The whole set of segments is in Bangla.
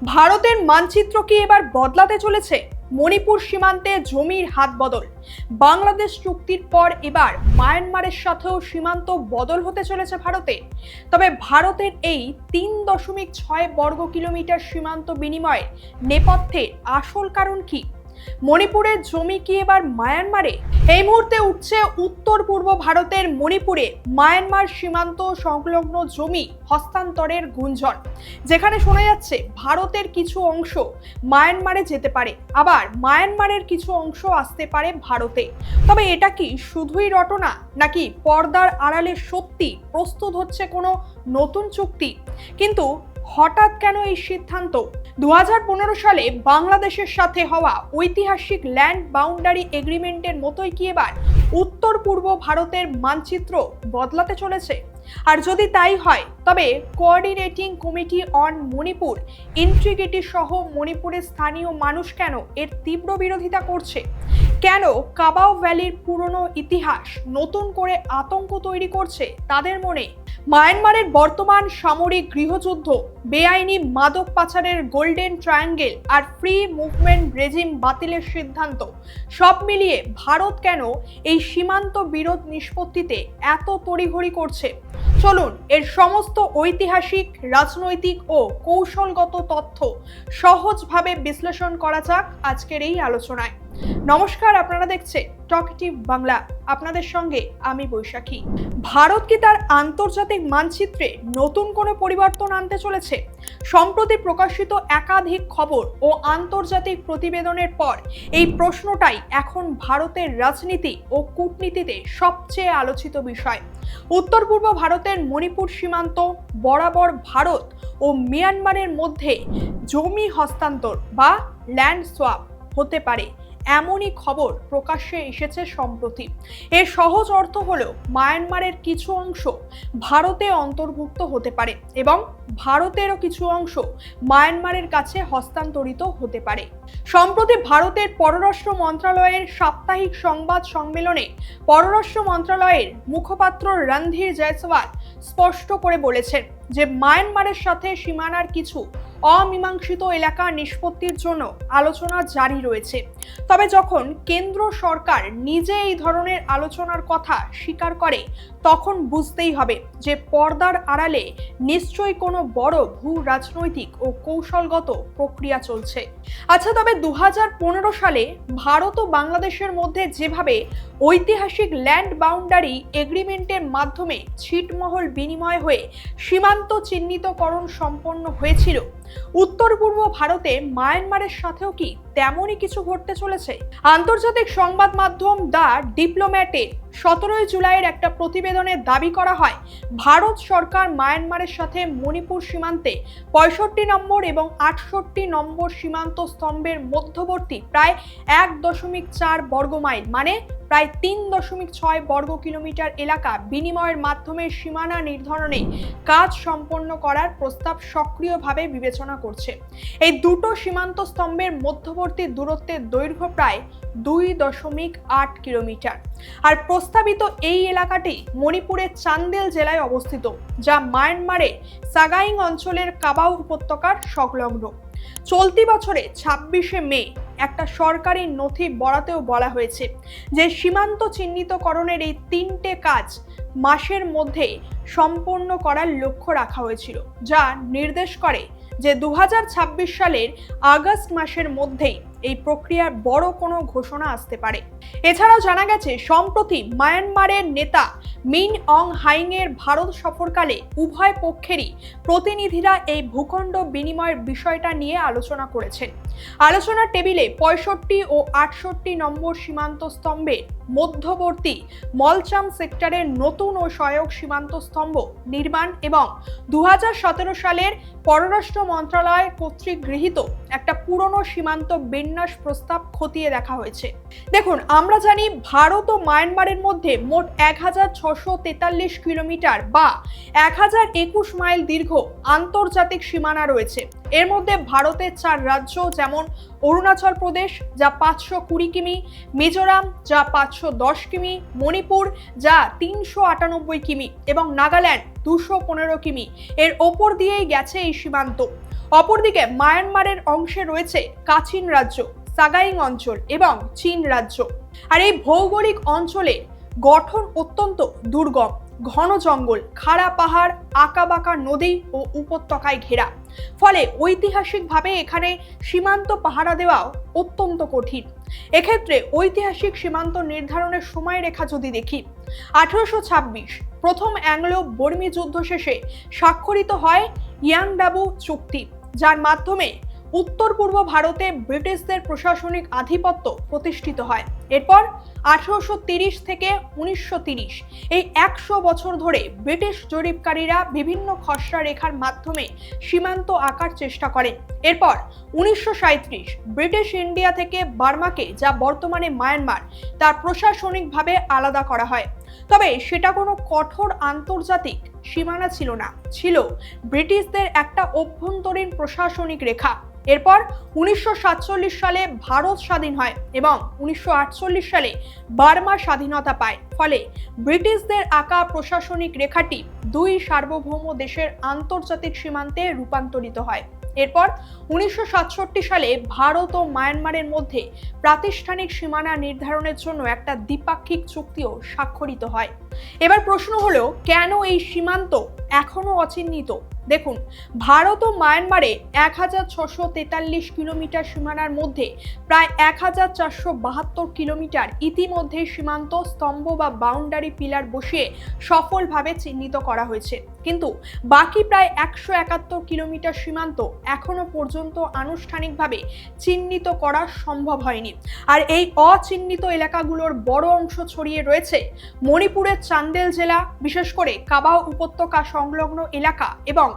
ভারতের মানচিত্র কি এবার বদলাতে চলেছে? মণিপুর সীমান্তে জমির হাত বদল। বাংলাদেশ চুক্তির পর এবার মায়ানমারের সাথেও সীমান্ত বদল হতে চলেছে ভারতে। তবে ভারতের এই 3.6 বর্গ কিলোমিটার সীমান্ত বিনিময়ের নেপথ্যের আসল কারণ কি? মণিপুরের জমি কি এবার মায়ানমারে? এই মুহূর্তে উঠছে উত্তর পূর্ব ভারতের মণিপুরে মায়ানমার সীমান্ত সংলগ্ন জমি হস্তান্তরের গুঞ্জন, যেখানে শোনা যাচ্ছে ভারতের কিছু অংশ মায়ানমারে যেতে পারে, আবার মায়ানমারের কিছু অংশ আসতে পারে ভারতে। তবে এটা কি শুধুই রটনা, নাকি পর্দার আড়ালে সত্যি প্রস্তুত হচ্ছে কোনো নতুন চুক্তি? কিন্তু হঠাৎ কেন এই সিদ্ধান্ত? 2015 সালে বাংলাদেশের সাথে হওয়া ঐতিহাসিক ল্যান্ড বাউন্ডারি এগ্রিমেন্টের মতোই কি এবার উত্তর পূর্ব ভারতের মানচিত্র বদলাতে চলেছে? আর যদি তাই হয়, তবে coordinating committee on Manipur integrity সহ মণিপুরের স্থানীয় মানুষ কেন এর তীব্র বিরোধিতা করছে? কেন কাবাও ভ্যালির পুরনো ইতিহাস নতুন করে আতঙ্ক তৈরি করছে তাদের মনে? মায়ানমারের বর্তমান সামরিক গৃহযুদ্ধ, বেআইনি মাদক পাচারের গোল্ডেন ট্রায়াঙ্গেল আর ফ্রি মুভমেন্ট রেজিম বাতিলের সিদ্ধান্ত, সব মিলিয়ে ভারত কেন এই সীমান্ত বিরোধ নিষ্পত্তিতে এত তড়িঘড়ি করছে? চলুন এর সমস্ত ঐতিহাসিক, রাজনৈতিক ও কৌশলগত তথ্য সহজভাবে বিশ্লেষণ করা যাক আজকের এই আলোচনায়। নমস্কার, আপনারা দেখছেন টকিটিভ বাংলা, আপনাদের সঙ্গে আমি বৈশাখী। ভারত কি তার আন্তর্জাতিক মানচিত্রে নতুন কোনো পরিবর্তন আনতে চলেছে? সম্প্রতি প্রকাশিত একাধিক খবর ও আন্তর্জাতিক প্রতিবেদনের পর এই প্রশ্নটাই এখন ভারতের রাজনীতি ও কূটনীতিতে সবচেয়ে আলোচিত বিষয়। উত্তর পূর্ব ভারতের মণিপুর সীমান্ত বরাবর ভারত ও মিয়ানমারের মধ্যে জমি হস্তান্তর বা ল্যান্ড সোয়াপ হতে পারে, এমনই খবর প্রকাশ্যে এসেছে সম্প্রতি। এর সহজ অর্থ হলো মায়ানমারের কিছু অংশ ভারতে অন্তর্ভুক্ত হতে পারে এবং ভারতেরও কিছু অংশ মায়ানমারের কাছে হস্তান্তরিত হতে পারে। সম্প্রতি ভারতের পররাষ্ট্র মন্ত্রণালয়ের সাপ্তাহিক সংবাদ সম্মেলনে পররাষ্ট্র মন্ত্রণালয়ের মুখপাত্র রণধীর জয়সওয়াল স্পষ্ট করে বলেছেন যে মায়ানমারের সাথে সীমানার কিছু অমীমাংসিত এলাকা নিষ্পত্তির জন্য আলোচনা জারি রয়েছে। তবে যখন কেন্দ্র সরকার নিজে এই ধরনের আলোচনার কথা স্বীকার করে, তখন বুঝতেই হবে যে পর্দার আড়ালে নিশ্চয়ই কোনো বড় ভূ রাজনৈতিক ও কৌশলগত প্রক্রিয়া চলছে। আচ্ছা, তবে 2015 সালে ভারত ও বাংলাদেশের মধ্যে যেভাবে ঐতিহাসিক ল্যান্ড বাউন্ডারি এগ্রিমেন্টের মাধ্যমে ছিটমহল বিনিময় হয়ে সীমান্ত চিহ্নিতকরণ সম্পন্ন হয়েছিল, উত্তর পূর্ব ভারতে মায়ানমারের সাথেও কি তেমনই কিছু ঘটতে চলেছে? আন্তর্জাতিক সংবাদ মাধ্যম দ্য ডিপ্লোম্যাটের 17 জুলাইয়ের একটা প্রতিবেদনে দাবি করা হয়, ভারত সরকার মায়ানমারের সাথে মণিপুর সীমান্তে 65 নম্বর এবং 68 নম্বর সীমান্ত স্তম্ভের মধ্যবর্তী প্রায় 1.4 বর্গ মাইল, মানে প্রায় 3.6 বর্গ কিলোমিটার এলাকা বিনিময়ের মাধ্যমে সীমানা নির্ধারণে কাজ সম্পন্ন করার প্রস্তাব সক্রিয়ভাবে বিবেচনা করছে। এই দুটো সীমান্ত স্তম্ভের মধ্যবর্তী দূরত্বের দৈর্ঘ্য প্রায় 2.8 কিলোমিটার। আর প্রস্তাবিত এই এলাকাটি মণিপুরের চান্দেল জেলায় অবস্থিত, যা মায়ানমারের সাগাইং অঞ্চলের কাবাও উপত্যকার সংলগ্ন। চলতি বছরে 26শে মে একটা সরকারি নথি বরাতেও বলা হয়েছে যে সীমান্ত চিহ্নিতকরণের এই 3টে কাজ মাসের মধ্যে সম্পন্ন করার লক্ষ্য রাখা হয়েছিল, যা নির্দেশ করে যে 2026 সালের আগস্ট মাসের মধ্যেই এই প্রক্রিয়ার বড় কোনো ঘোষণা আসতে পারে। এছাড়াও জানা গেছে, সম্প্রতি মায়ানমারের নেতা মিন অং হাইং এর ভারত সফরকালে উভয় পক্ষেরই প্রতিনিধিরা এই ভূখণ্ড বিনিময়ের বিষয়টা নিয়ে আলোচনা করেছেন। আলোচনার টেবিলে 65 ও 68 নম্বর সীমান্ত স্তম্ভের মধ্যবর্তী মলচাম সেক্টরের নতুন ও সহায়ক সীমান্ত স্তম্ভ নির্মাণ এবং 2017 সালের পররাষ্ট্র মন্ত্রণালয় কর্তৃক গৃহীত একটা পুরনো সীমান্ত বিন্যাস প্রস্তাব খতিয়ে দেখা হয়েছে। দেখুন, আমরা জানি ভারত ও মায়ানমারের মধ্যে মোট 1643 কিলোমিটার বা 1021 মাইল দীর্ঘ আন্তর্জাতিক সীমানা রয়েছে। এর মধ্যে ভারতের 4 রাজ্য যেমন অরুণাচল প্রদেশ যা 520 কিমি, মিজোরাম যা 510 কিমি, মণিপুর যা 398 কিমি এবং নাগাল্যান্ড 215 কিমি এর ওপর দিয়েই গেছে এই সীমান্ত। অপরদিকে মায়ানমারের অংশে রয়েছে কাচিন রাজ্য, সাগাইং অঞ্চল এবং চীন রাজ্য। আর এই ভৌগোলিক অঞ্চলের গঠন অত্যন্ত দুর্গম, ঘন জঙ্গল, খাড়া পাহাড়, আঁকাবাঁকা নদী ও উপত্যকায় ঘেরা। ফলে ঐতিহাসিকভাবে এখানে সীমান্ত পাহারা দেওয়াও অত্যন্ত কঠিন। এক্ষেত্রে ঐতিহাসিক সীমান্ত নির্ধারণের সময়রেখা যদি দেখি, 1826 প্রথম অ্যাংলো বর্মী যুদ্ধ শেষে স্বাক্ষরিত হয় ইয়াংডাবু চুক্তি, যার মাধ্যমে উত্তর পূর্ব ভারতে ব্রিটিশদের প্রশাসনিক আধিপত্য প্রতিষ্ঠিত হয়। এরপর 1830 থেকে 1930 এই 100 বছর ধরে ব্রিটিশ জরিপকারীরা বিভিন্ন খসড়া রেখার মাধ্যমে সীমান্ত আঁকার চেষ্টা করেন। এরপর 1937 ব্রিটিশ ইন্ডিয়া থেকে বার্মাকে, যা বর্তমানে মায়ানমার, তার প্রশাসনিকভাবে আলাদা করা হয়। তবে সেটা কোনো কঠোর আন্তর্জাতিক সীমানা ছিল না, ছিল ব্রিটিশদের একটা অভ্যন্তরীণ প্রশাসনিক রেখা। এরপর 1947 সালে ভারত স্বাধীন হয় এবং 1948 সালে বার্মা স্বাধীনতা পায়। ফলে ব্রিটিশদের আঁকা প্রশাসনিক রেখাটি দুই সার্বভৌম দেশের আন্তর্জাতিক সীমান্তে রূপান্তরিত হয়। এরপর 1967 সালে ভারত ও মায়ানমারের মধ্যে প্রাতিষ্ঠানিক সীমানা নির্ধারণের জন্য একটা দ্বিপাক্ষিক চুক্তিও স্বাক্ষরিত হয়। এবার প্রশ্ন হলো, কেন এই সীমান্ত এখনো অচিহ্নিত? দেখুন, ভারত ও মায়ানমারে 1643 কিলোমিটার সীমানার মধ্যে প্রায় 1472 কিলোমিটার ইতিমধ্যে সীমান্ত স্তম্ভ বা বাউন্ডারি পিলার বসিয়ে সফলভাবে চিহ্নিত করা হয়েছে, কিন্তু বাকি প্রায় 171 কিলোমিটার সীমান্ত এখনো পর্যন্ত আনুষ্ঠানিকভাবে চিহ্নিত করা সম্ভব হয়নি। আর এই অচিহ্নিত এলাকাগুলোর বড় অংশ ছড়িয়ে রয়েছে মণিপুরের চান্দেল জেলা, বিশেষ করে কাবাও উপত্যকা সংলগ্ন এলাকা, এবং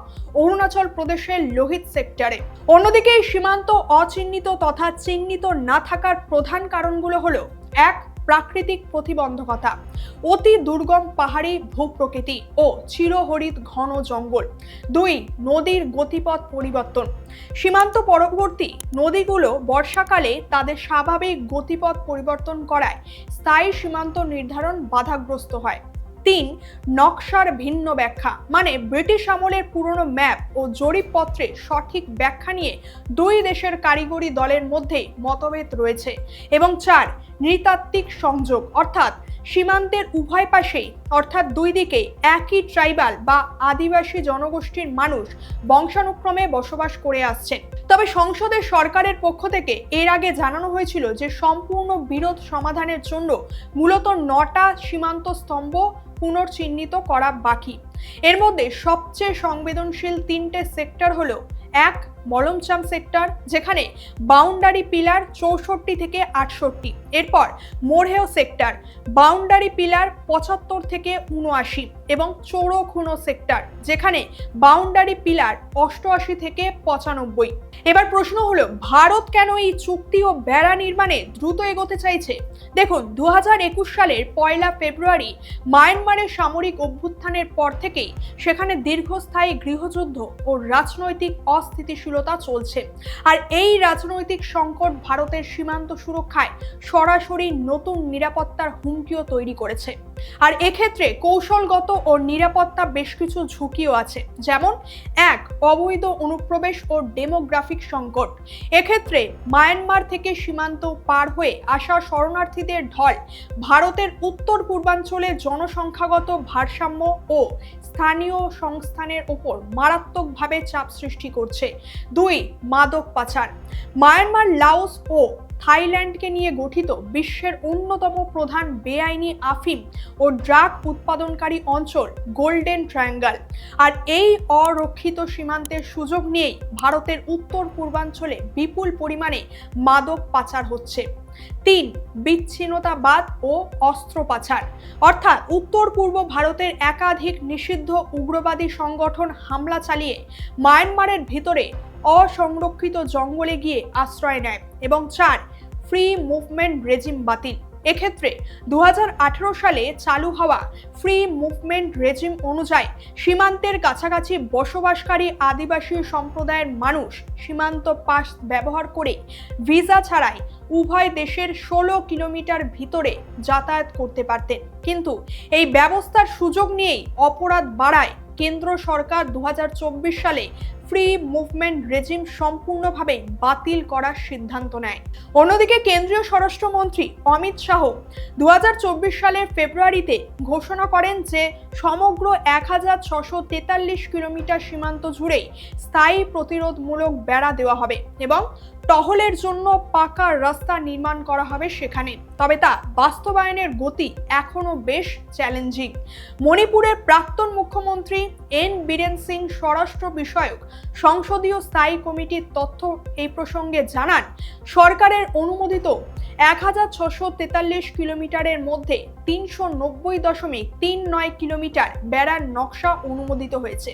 অরুণাচল প্রদেশের লোহিত সেক্টরে। অন্যদিকে এই সীমান্ত অচিহ্নিত তথা চিহ্নিত না থাকার প্রধান কারণগুলো হলো: 1. প্রাকৃতিক প্রতিবন্ধকতা, অতি দুর্গম পাহাড়ি ভূপ্রকৃতি ও চিরহরিত ঘন জঙ্গল। 2. নদীর গতিপথ পরিবর্তন, সীমান্ত পরবর্তী নদীগুলো বর্ষাকালে তাদের স্বাভাবিক গতিপথ পরিবর্তন করায় স্থায়ী সীমান্ত নির্ধারণ বাধাগ্রস্ত হয়। 3. নকশার ভিন্ন ব্যাখ্যা, মানে ব্রিটিশ আমলের পুরনো ম্যাপ ও জরিপপত্রের সঠিক ব্যাখ্যা নিয়ে দুই দেশের কারিগরি দলের মধ্যে মতভেদ রয়েছে। এবং 4. নৃতাত্ত্বিক সংযোগ, অর্থাৎ সীমান্তের উভয় পাশেই, অর্থাৎ দুই দিকে একই ট্রাইবাল বা আদিবাসী জনগোষ্ঠীর মানুষ বংশানুক্রমে বসবাস করে আসছেন। তবে সংসদের সরকারের পক্ষ থেকে এর আগে জানানো হয়েছিল যে সম্পূর্ণ বিরোধ সমাধানের জন্য মূলত 9টা সীমান্ত স্তম্ভ পুনর্চিহ্নিত করা বাকি। এর মধ্যে সবচেয়ে সংবেদনশীল 3টে সেক্টর হলো: 1. মলমচাম সেক্টর, যেখানে বাউন্ডারি পিলার 64 থেকে 68। এরপর মোরহেও সেক্টর, বাউন্ডারি পিলার 75 থেকে 79। এবং চৌরখুনো সেক্টর, যেখানে বাউন্ডারি পিলার 88 থেকে 95। এবার প্রশ্ন হলো, ভারত কেন এই চুক্তি ও বেড়া নির্মাণে দ্রুত এগোতে চাইছে? দেখুন, 2021 সালের 1 ফেব্রুয়ারি মায়ানমারের সামরিক অভ্যুত্থানের পর থেকেই সেখানে দীর্ঘস্থায়ী গৃহযুদ্ধ ও রাজনৈতিক অস্থিতিশীলতা চলছে। আর এই রাজনৈতিক সংকট ভারতের সীমান্ত সুরক্ষায় সরাসরি নতুন নিরাপত্তার হুমকিও তৈরি করেছে। আর এক্ষেত্রে কৌশলগত ও নিরাপত্তা বেশ কিছু ঝুঁকিও আছে, যেমন 1. অবৈধ অনুপ্রবেশ ও ডেমোগ্রাফিক সংকট। এক্ষেত্রে মায়ানমার থেকে সীমান্ত পার হয়ে আসা শরণার্থীদের ঢল ভারতের উত্তর পূর্বাঞ্চলে জনসংখ্যাগত ভারসাম্য ও স্থানীয় সংস্থানের উপর মারাত্মকভাবে চাপ সৃষ্টি করছে। 2. মাদক পাচার। মায়ানমার, লাওস ও থাইল্যান্ডকে নিয়ে গঠিত বিশ্বের অন্যতম প্রধান বেআইনি আফিম ও ড্রাগ উৎপাদনকারী অঞ্চল গোল্ডেন ট্রায়াঙ্গল। আর এই অরক্ষিত সীমান্তের সুযোগ নিয়েই ভারতের উত্তর পূর্বাঞ্চলে বিপুল পরিমাণে মাদক পাচার হচ্ছে। 3. বিচ্ছিন্নতাবাদ ও অস্ত্র পাচার, অর্থাৎ উত্তর পূর্ব ভারতের একাধিক নিষিদ্ধ উগ্রবাদী সংগঠন হামলা চালিয়ে মায়ানমারের ভিতরে অসংরক্ষিত জঙ্গলে গিয়ে আশ্রয় নেয়। এবং 4. ফ্রি মুভমেন্ট রেজিম বাতিল। এক্ষেত্রে 2018 সালে চালু হওয়া ফ্রি মুভমেন্ট রেজিম অনুযায়ী সীমান্তের কাছাকাছি বসবাসকারী আদিবাসী সম্প্রদায়ের মানুষ সীমান্ত পাস ব্যবহার করে ভিসা ছাড়াই উভয় দেশের 16 কিলোমিটার ভিতরে যাতায়াত করতে পারতেন। কিন্তু এই ব্যবস্থার সুযোগ নিয়েই অপরাধ বাড়ায় কেন্দ্র সরকার 2024 সালে ফ্রি মুভমেন্ট রেজিম সম্পূর্ণভাবে বাতিল করার সিদ্ধান্ত নেয়। অন্যদিকে কেন্দ্রীয় স্বরাষ্ট্রমন্ত্রী অমিত শাহ 2024 সালের ফেব্রুয়ারিতে ঘোষণা করেন যে সমগ্র 1643 কিলোমিটার সীমান্ত জুড়ে স্থায়ী প্রতিরোধমূলক বেড়া দেওয়া হবে এবং টহলের জন্য পাকা রাস্তা নির্মাণ করা হবে সেখানে। তবে তা বাস্তবায়নের গতি এখনো বেশ চ্যালেঞ্জিং। মণিপুরের প্রাক্তন মুখ্যমন্ত্রী এন বীরেন সিং স্বরাষ্ট্র বিষয়ক সংসদীয় স্থায়ী কমিটির তথ্য এই প্রসঙ্গে জানান, সরকারের অনুমোদিত 1643 কিলোমিটারের মধ্যে 390.39 কিলোমিটার বেড়ার নকশা অনুমোদিত হয়েছে,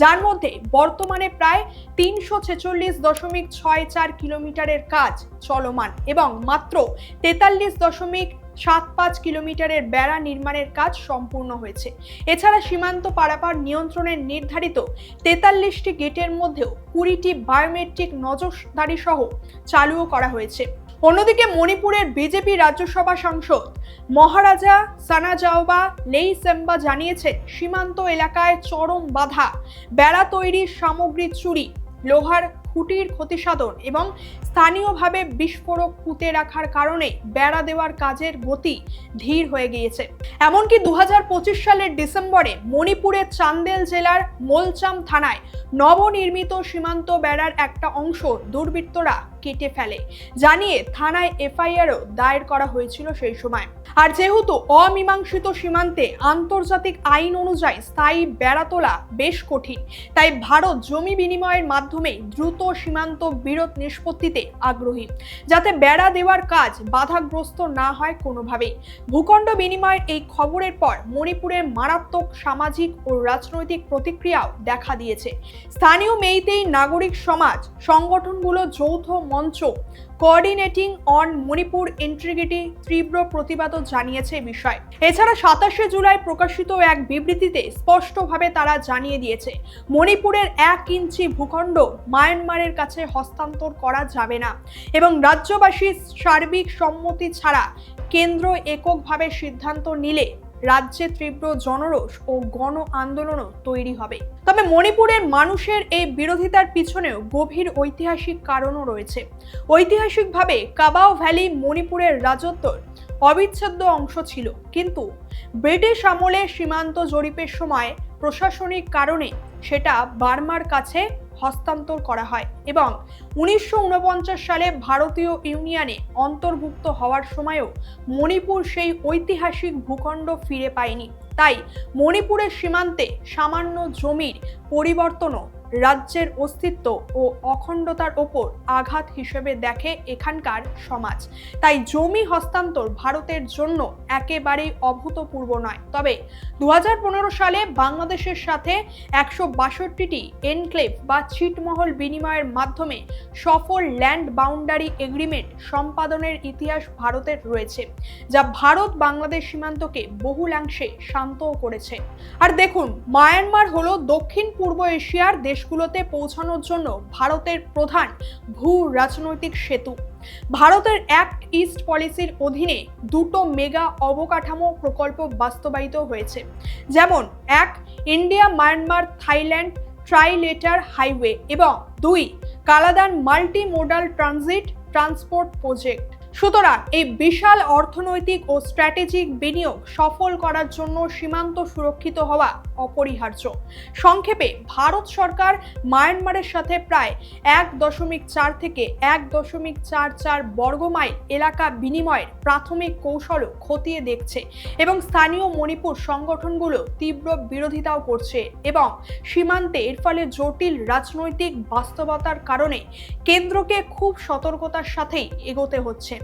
যার মধ্যে বর্তমানে প্রায় 346.64 কিলোমিটারের কাজ চলমান এবং মাত্র 43.75 কিলোমিটারের বেড়া নির্মাণের কাজ সম্পূর্ণ হয়েছে। এছাড়া সীমান্ত পারাপার নিয়ন্ত্রণের নির্ধারিত 43টি গেটের মধ্যেও 20টি বায়োমেট্রিক নজরদারি সহ চালুও করা হয়েছে। অন্যদিকে মণিপুরের বিজেপি রাজ্যসভা সাংসদ মহারাজা সানাজাওবা লেইসেম্বা জানিয়েছেন, সীমান্ত এলাকায় চরম বাধা, বেড়া তৈরির সামগ্রী চুরি, লোহার খুঁটির ক্ষতিসাধন এবং স্থানীয়ভাবে বিস্ফোরক পুঁতে রাখার কারণে বেড়া দেওয়ার কাজের গতি ধীর হয়ে গিয়েছে। এমনকি 2025 সালের ডিসেম্বরে মণিপুরের চান্দেল জেলার মোলচাম থানায় নবনির্মিত সীমান্ত বেড়ার একটা অংশ দুর্বৃত্তরা কেটে ফেলে, জানিয়ে থানায় এফআইআরও দায়ের করা হয়েছিল সেই সময়। আর যেহেতু অমীমাংসিত সীমান্তে আন্তর্জাতিক আইন অনুযায়ী স্থায়ী বেড়া তোলা বেশ কঠিন, তাই ভারত জমি বিনিময়ের মাধ্যমে দ্রুত সীমান্ত বিরোধ নিষ্পত্তিতে আগ্রহী, যাতে বেড়া দেওয়ার কাজ বাধাগ্রস্ত না হয় কোনোভাবেই। ভূখণ্ড বিনিময়ের এই খবরের পর মণিপুরের মারাত্মক সামাজিক ও রাজনৈতিক প্রতিক্রিয়াও দেখা দিয়েছে। স্থানীয় মেইতেই নাগরিক সমাজ সংগঠনগুলো যৌথ মঞ্চ কোঅর্ডিনেটিং অন মণিপুর ইন্টিগ্রিটি তীব্র প্রতিবাদও জানিয়েছে এই বিষয়ে। এছাড়া 27শে জুলাই প্রকাশিত এক বিবৃতিতে স্পষ্টভাবে তারা জানিয়ে দিয়েছে, মণিপুরের 1 ইঞ্চি ভূখণ্ড মায়ানমারের কাছে হস্তান্তর করা যাবে না এবং রাজ্যবাসীর সার্বিক সম্মতি ছাড়া কেন্দ্র এককভাবে সিদ্ধান্ত নিলে রাজ্যে তীব্র জনরোষ ও গণ আন্দোলনও তৈরি হবে। তবে মণিপুরের মানুষের এই বিরোধিতার পিছনেও গভীর ঐতিহাসিক কারণও রয়েছে। ঐতিহাসিকভাবে কাবাও ভ্যালি মণিপুরের রাজত্বর অবিচ্ছেদ্য অংশ ছিল, কিন্তু ব্রিটিশ আমলে সীমান্ত জরিপের সময় প্রশাসনিক কারণে সেটা বার্মার কাছে হস্তান্তর করা হয় এবং 1949 সালে ভারতীয় ইউনিয়নে অন্তর্ভুক্ত হওয়ার সময়ও মণিপুর সেই ঐতিহাসিক ভূখণ্ড ফিরে পায়নি। তাই মণিপুরের সীমান্তে সামান্য জমির পরিবর্তনও রাজ্যের অস্তিত্ব ও অখণ্ডতার ওপর আঘাত হিসেবে দেখে এখানকার সমাজ। তাই জমি হস্তান্তর ভারতের জন্য একেবারেই অভূতপূর্ব নয়। তবে 2015 সালে বাংলাদেশের সাথে 162টি এনক্লেভ বা ছিটমহল বিনিময়ের মাধ্যমে সফল ল্যান্ড বাউন্ডারি এগ্রিমেন্ট সম্পাদনের ইতিহাস ভারতের রয়েছে, যা ভারত বাংলাদেশ সীমান্তকে বহুলাংশে শান্তও করেছে। আর দেখুন, মায়ানমার হলো দক্ষিণ পূর্ব এশিয়ার দেশগুলোতে পৌঁছানোর জন্য ভারতের প্রধান ভূ রাজনৈতিক সেতু। ভারতের অ্যাক্ট ইস্ট পলিসির অধীনে 2টো মেগা অবকাঠামো প্রকল্প বাস্তবায়িত হয়েছে, যেমন 1 ইন্ডিয়া মায়ানমার থাইল্যান্ড ট্রাইলেটার হাইওয়ে এবং 2 Kaladan multi modal transport project. সুতরাং এই বিশাল অর্থনৈতিক ও স্ট্র্যাটেজিক বিনিয়োগ সফল করার জন্য সীমান্ত সুরক্ষিত হওয়া অপরিহার্য। সংক্ষেপে, ভারত সরকার মায়ানমারের সাথে প্রায় 1.4 থেকে 1.44 বর্গমাইল এলাকা বিনিময়ের প্রাথমিক কৌশলও খতিয়ে দেখছে এবং স্থানীয় মণিপুর সংগঠনগুলো তীব্র বিরোধিতাও করছে এবং সীমান্তে এর ফলে জটিল রাজনৈতিক বাস্তবতার কারণে কেন্দ্রকে খুব সতর্কতার সাথেই এগোতে হচ্ছে।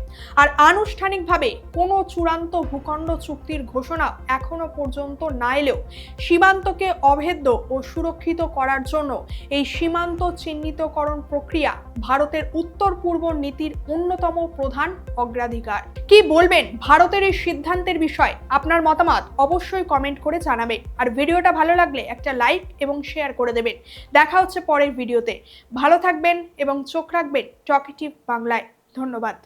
আর আনুষ্ঠানিকভাবে কোনো চূড়ান্ত ভূখণ্ড চুক্তির ঘোষণা এখনো পর্যন্ত না এলেও সীমান্তকে অভেদ্য ও সুরক্ষিত করার জন্য এই সীমান্ত চিহ্নিতকরণ প্রক্রিয়া ভারতের উত্তর পূর্ব নীতির অন্যতম প্রধান অগ্রাধিকার। কি বলবেন ভারতের এই সিদ্ধান্তের বিষয়ে? আপনার মতামত অবশ্যই কমেন্ট করে জানাবেন। আর ভিডিওটা ভালো লাগলে একটা লাইক এবং শেয়ার করে দেবেন। দেখা হচ্ছে পরের ভিডিওতে। ভালো থাকবেন এবং চোখ রাখবেন টকিটিভ বাংলায়। ধন্যবাদ।